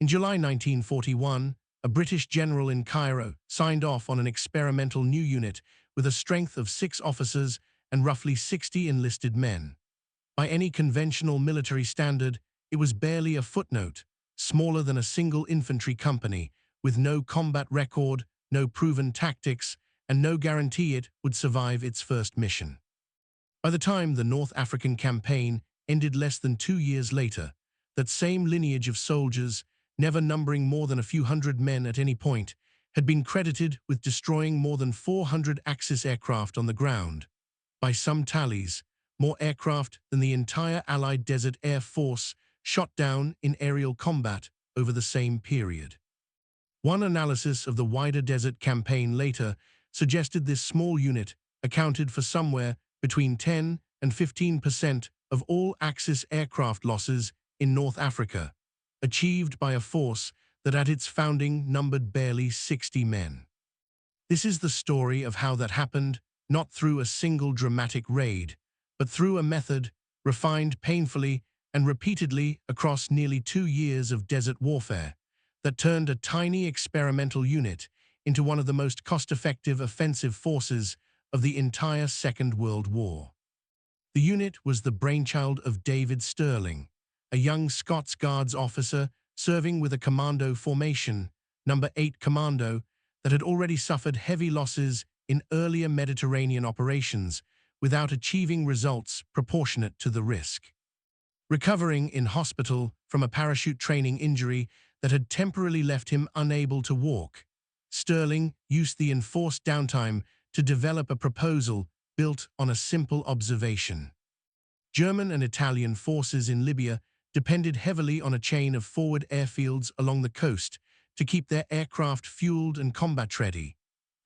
In July 1941, a British general in Cairo signed off on an experimental new unit with a strength of 6 officers and roughly 60 enlisted men. By any conventional military standard, it was barely a footnote, smaller than a single infantry company, with no combat record, no proven tactics, and no guarantee it would survive its first mission. By the time the North African campaign ended less than 2 years later, that same lineage of soldiers, never numbering more than a few hundred men at any point, had been credited with destroying more than 400 Axis aircraft on the ground. By some tallies, more aircraft than the entire Allied Desert Air Force shot down in aerial combat over the same period. One analysis of the wider desert campaign later suggested this small unit accounted for somewhere between 10 and 15% of all Axis aircraft losses in North Africa, achieved by a force that at its founding numbered barely 60 men. This is the story of how that happened, not through a single dramatic raid, but through a method refined painfully and repeatedly across nearly 2 years of desert warfare that turned a tiny experimental unit into one of the most cost-effective offensive forces of the entire Second World War. The unit was the brainchild of David Stirling, a young Scots Guards officer serving with a commando formation, No. 8 Commando, that had already suffered heavy losses in earlier Mediterranean operations without achieving results proportionate to the risk. Recovering in hospital from a parachute training injury that had temporarily left him unable to walk, Stirling used the enforced downtime to develop a proposal built on a simple observation. German and Italian forces in Libya depended heavily on a chain of forward airfields along the coast to keep their aircraft fueled and combat-ready,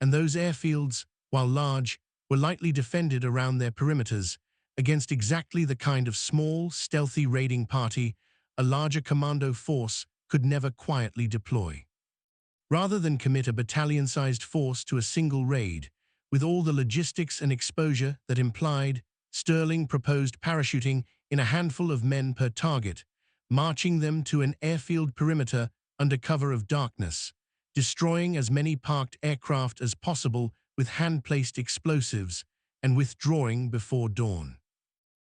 and those airfields, while large, were lightly defended around their perimeters against exactly the kind of small, stealthy raiding party a larger commando force could never quietly deploy. Rather than commit a battalion-sized force to a single raid, with all the logistics and exposure that implied, Stirling proposed parachuting in a handful of men per target, marching them to an airfield perimeter under cover of darkness, destroying as many parked aircraft as possible with hand-placed explosives, and withdrawing before dawn.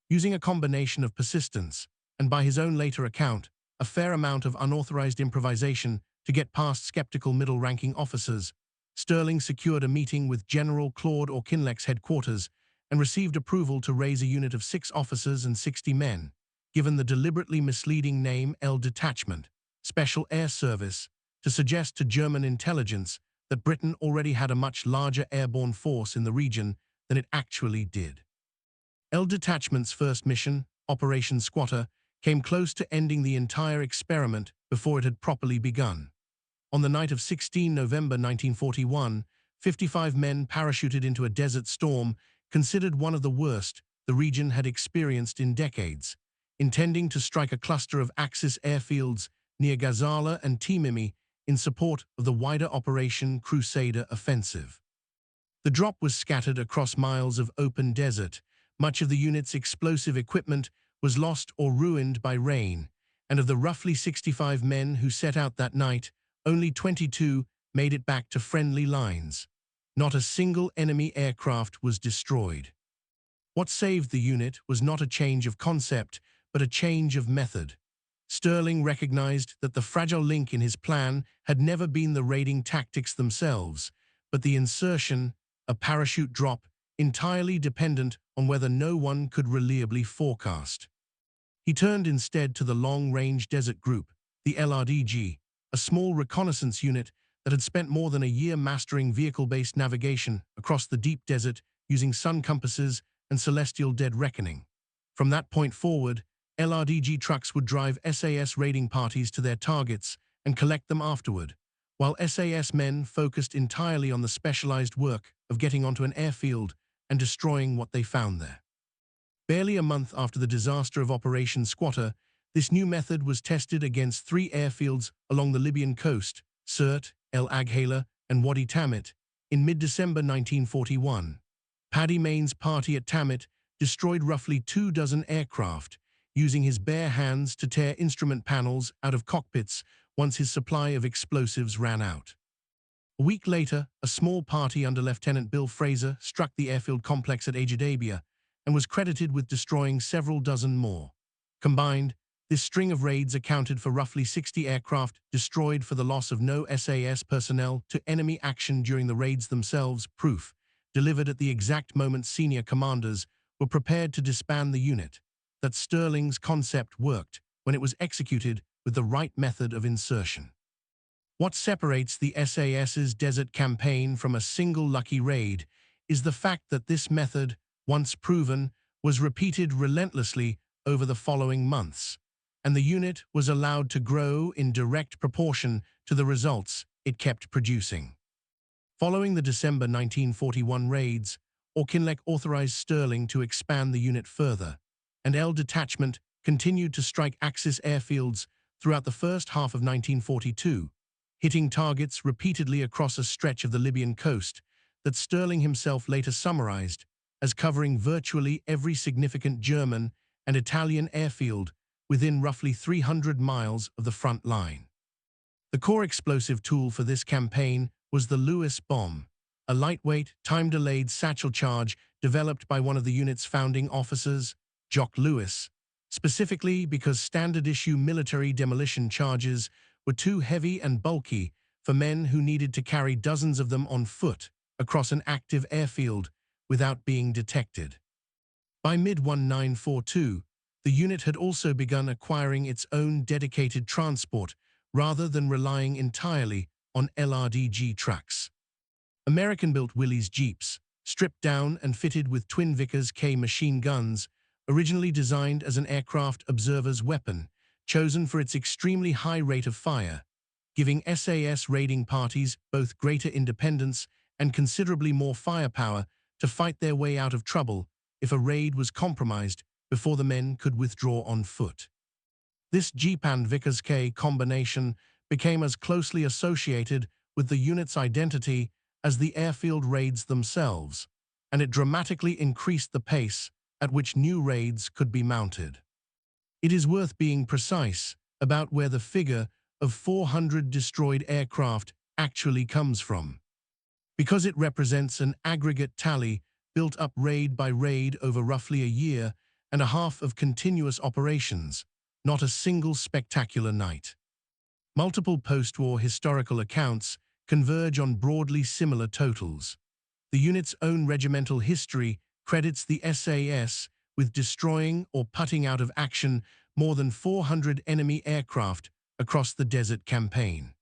Using a combination of persistence, and by his own later account, a fair amount of unauthorized improvisation to get past skeptical middle-ranking officers, Stirling secured a meeting with General Claude Auchinlec's headquarters and received approval to raise a unit of 6 officers and 60 men, given the deliberately misleading name L Detachment, Special Air Service, to suggest to German intelligence that Britain already had a much larger airborne force in the region than it actually did. L Detachment's first mission, Operation Squatter, came close to ending the entire experiment before it had properly begun. On the night of 16 November 1941, 55 men parachuted into a desert storm considered one of the worst the region had experienced in decades, intending to strike a cluster of Axis airfields near Gazala and Timimi in support of the wider Operation Crusader offensive. The drop was scattered across miles of open desert. Much of the unit's explosive equipment was lost or ruined by rain, and of the roughly 65 men who set out that night, only 22 made it back to friendly lines. Not a single enemy aircraft was destroyed. What saved the unit was not a change of concept, but a change of method. Stirling recognized that the fragile link in his plan had never been the raiding tactics themselves, but the insertion, a parachute drop, entirely dependent on whether no one could reliably forecast. He turned instead to the Long-Range Desert Group, the LRDG, a small reconnaissance unit that had spent more than a year mastering vehicle-based navigation across the deep desert using sun compasses and celestial dead reckoning. From that point forward, LRDG trucks would drive SAS raiding parties to their targets and collect them afterward, while SAS men focused entirely on the specialized work of getting onto an airfield and destroying what they found there. Barely a month after the disaster of Operation Squatter, this new method was tested against 3 airfields along the Libyan coast, Sirte, El Agheila, and Wadi Tamet, in mid-December 1941. Paddy Main's party at Tamet destroyed roughly 24 aircraft, using his bare hands to tear instrument panels out of cockpits once his supply of explosives ran out. A week later, a small party under Lieutenant Bill Fraser struck the airfield complex at Agheila and was credited with destroying several dozen more. Combined, this string of raids accounted for roughly 60 aircraft destroyed for the loss of no SAS personnel to enemy action during the raids themselves, proof, delivered at the exact moment senior commanders were prepared to disband the unit, that Stirling's concept worked when it was executed with the right method of insertion. What separates the SAS's desert campaign from a single lucky raid is the fact that this method, once proven, was repeated relentlessly over the following months, and the unit was allowed to grow in direct proportion to the results it kept producing. Following the December 1941 raids, Auchinleck authorized Stirling to expand the unit further, and L Detachment continued to strike Axis airfields throughout the first half of 1942, hitting targets repeatedly across a stretch of the Libyan coast that Stirling himself later summarized as covering virtually every significant German and Italian airfield within roughly 300 miles of the front line. The core explosive tool for this campaign was the Lewis bomb, a lightweight, time-delayed satchel charge developed by one of the unit's founding officers, Jock Lewes, specifically because standard-issue military demolition charges were too heavy and bulky for men who needed to carry dozens of them on foot across an active airfield without being detected. By mid-1942, the unit had also begun acquiring its own dedicated transport rather than relying entirely on LRDG trucks. American-built Willys Jeeps, stripped down and fitted with twin Vickers K machine guns, originally designed as an aircraft observer's weapon, chosen for its extremely high rate of fire, giving SAS raiding parties both greater independence and considerably more firepower to fight their way out of trouble if a raid was compromised before the men could withdraw on foot. This Jeep and Vickers K combination became as closely associated with the unit's identity as the airfield raids themselves, and it dramatically increased the pace at which new raids could be mounted. It is worth being precise about where the figure of 400 destroyed aircraft actually comes from, because it represents an aggregate tally built up raid by raid over roughly a year and a half of continuous operations, not a single spectacular night. Multiple post-war historical accounts converge on broadly similar totals. The unit's own regimental history credits the SAS with destroying or putting out of action more than 400 enemy aircraft across the desert campaign.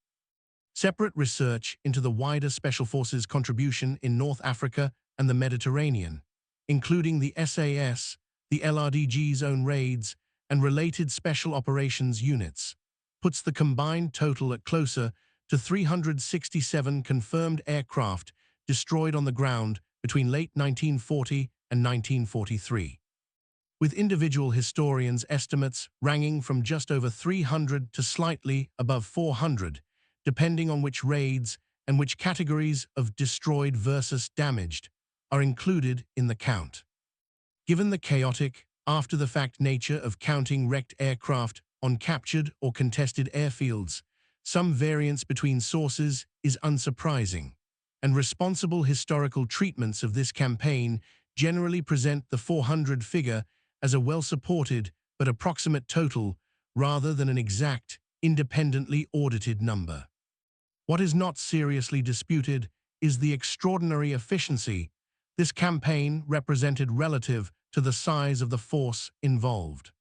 Separate research into the wider Special Forces contribution in North Africa and the Mediterranean, including the SAS, the LRDG's own raids, and related special operations units, puts the combined total at closer to 367 confirmed aircraft destroyed on the ground between late 1940 and 1943. With individual historians' estimates ranging from just over 300 to slightly above 400, depending on which raids and which categories of destroyed versus damaged are included in the count. Given the chaotic, after-the-fact nature of counting wrecked aircraft on captured or contested airfields, some variance between sources is unsurprising, and responsible historical treatments of this campaign generally present the 400 figure as a well-supported but approximate total rather than an exact, independently audited number. What is not seriously disputed is the extraordinary efficiency this campaign represented relative to the size of the force involved.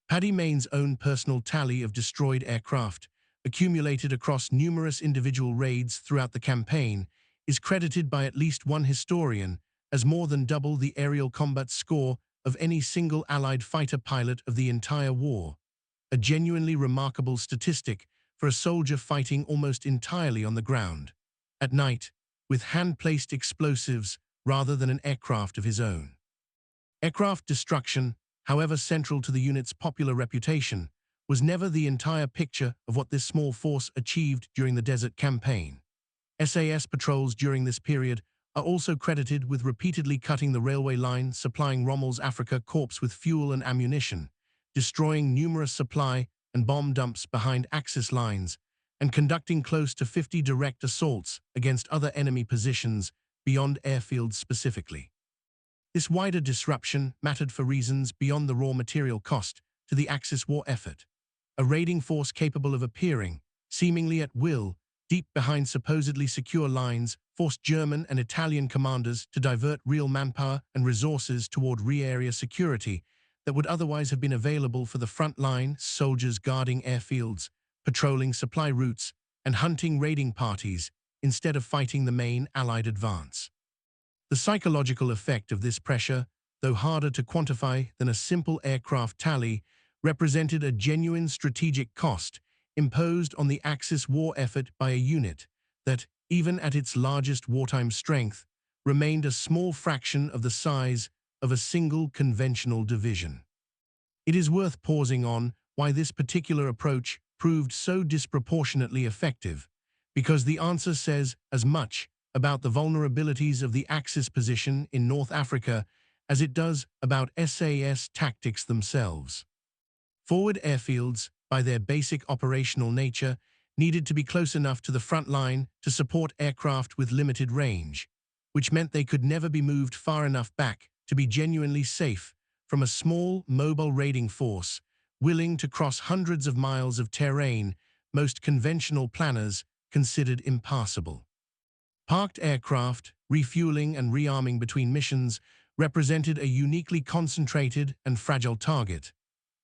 Paddy Main's own personal tally of destroyed aircraft, accumulated across numerous individual raids throughout the campaign, is credited by at least one historian as more than double the aerial combat score of any single Allied fighter pilot of the entire war, a genuinely remarkable statistic for a soldier fighting almost entirely on the ground, at night, with hand-placed explosives rather than an aircraft of his own. Aircraft destruction, however central to the unit's popular reputation, was never the entire picture of what this small force achieved during the desert campaign. SAS patrols during this period are also credited with repeatedly cutting the railway line supplying Rommel's Afrika Korps with fuel and ammunition, destroying numerous supply and bomb dumps behind Axis lines, and conducting close to 50 direct assaults against other enemy positions beyond airfields specifically. This wider disruption mattered for reasons beyond the raw material cost to the Axis war effort. A raiding force capable of appearing, seemingly at will, deep behind supposedly secure lines, forced German and Italian commanders to divert real manpower and resources toward rear-area security that would otherwise have been available for the front line, soldiers guarding airfields, patrolling supply routes, and hunting raiding parties instead of fighting the main Allied advance. The psychological effect of this pressure, though harder to quantify than a simple aircraft tally, represented a genuine strategic cost imposed on the Axis war effort by a unit that, even at its largest wartime strength, remained a small fraction of the size of a single conventional division. It is worth pausing on why this particular approach proved so disproportionately effective, because the answer says as much about the vulnerabilities of the Axis position in North Africa as it does about SAS tactics themselves. Forward airfields, by their basic operational nature, needed to be close enough to the front line to support aircraft with limited range, which meant they could never be moved far enough back to be genuinely safe from a small, mobile raiding force willing to cross hundreds of miles of terrain most conventional planners considered impassable. Parked aircraft, refueling and rearming between missions, represented a uniquely concentrated and fragile target.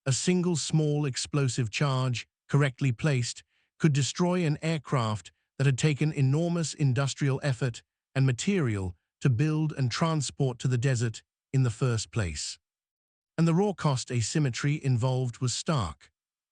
A single small explosive charge, correctly placed, could destroy an aircraft that had taken enormous industrial effort and material to build and transport to the desert in the first place. And the raw cost asymmetry involved was stark.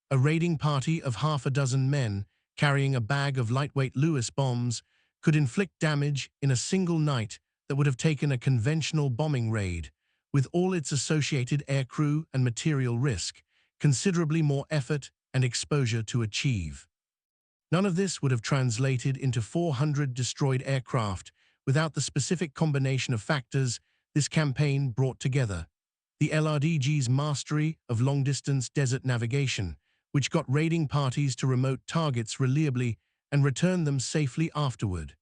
A raiding party of half a dozen men carrying a bag of lightweight Lewis bombs could inflict damage in a single night that would have taken a conventional bombing raid, with all its associated aircrew and material risk, considerably more effort and exposure to achieve. None of this would have translated into 400 destroyed aircraft without the specific combination of factors this campaign brought together. The LRDG's mastery of long-distance desert navigation, which got raiding parties to remote targets reliably and returned them safely afterward.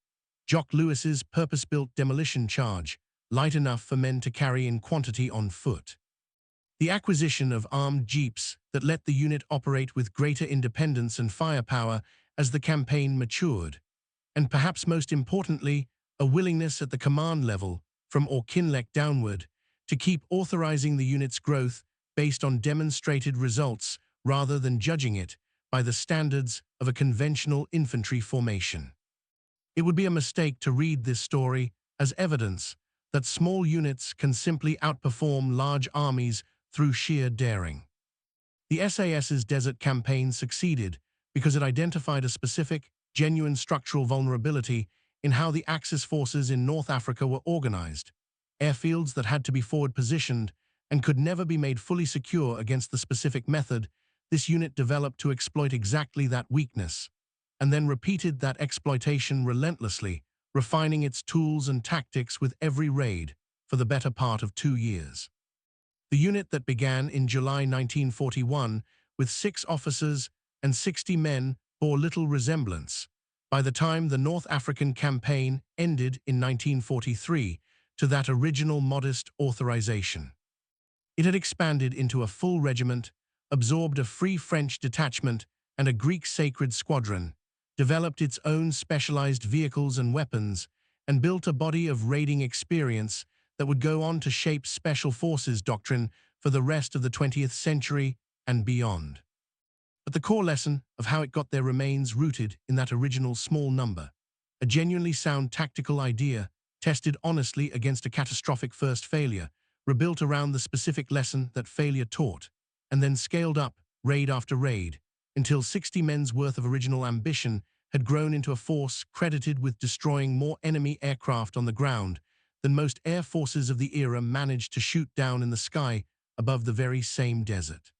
Jock Lewes's purpose-built demolition charge, light enough for men to carry in quantity on foot. The acquisition of armed jeeps that let the unit operate with greater independence and firepower as the campaign matured. And perhaps most importantly, a willingness at the command level, from Auchinleck downward, to keep authorizing the unit's growth based on demonstrated results rather than judging it by the standards of a conventional infantry formation. It would be a mistake to read this story as evidence that small units can simply outperform large armies through sheer daring. The SAS's desert campaign succeeded because it identified a specific, genuine structural vulnerability in how the Axis forces in North Africa were organized, airfields that had to be forward-positioned and could never be made fully secure against the specific method this unit developed to exploit exactly that weakness, and then repeated that exploitation relentlessly, refining its tools and tactics with every raid for the better part of 2 years. The unit that began in July 1941 with 6 officers and 60 men bore little resemblance, by the time the North African campaign ended in 1943, to that original modest authorization. It had expanded into a full regiment, absorbed a Free French detachment and a Greek sacred squadron, developed its own specialized vehicles and weapons, and built a body of raiding experience that would go on to shape Special Forces doctrine for the rest of the 20th century and beyond. But the core lesson of how it got there remains rooted in that original small number, a genuinely sound tactical idea tested honestly against a catastrophic first failure, rebuilt around the specific lesson that failure taught, and then scaled up, raid after raid, until 60 men's worth of original ambition had grown into a force credited with destroying more enemy aircraft on the ground than most air forces of the era managed to shoot down in the sky above the very same desert.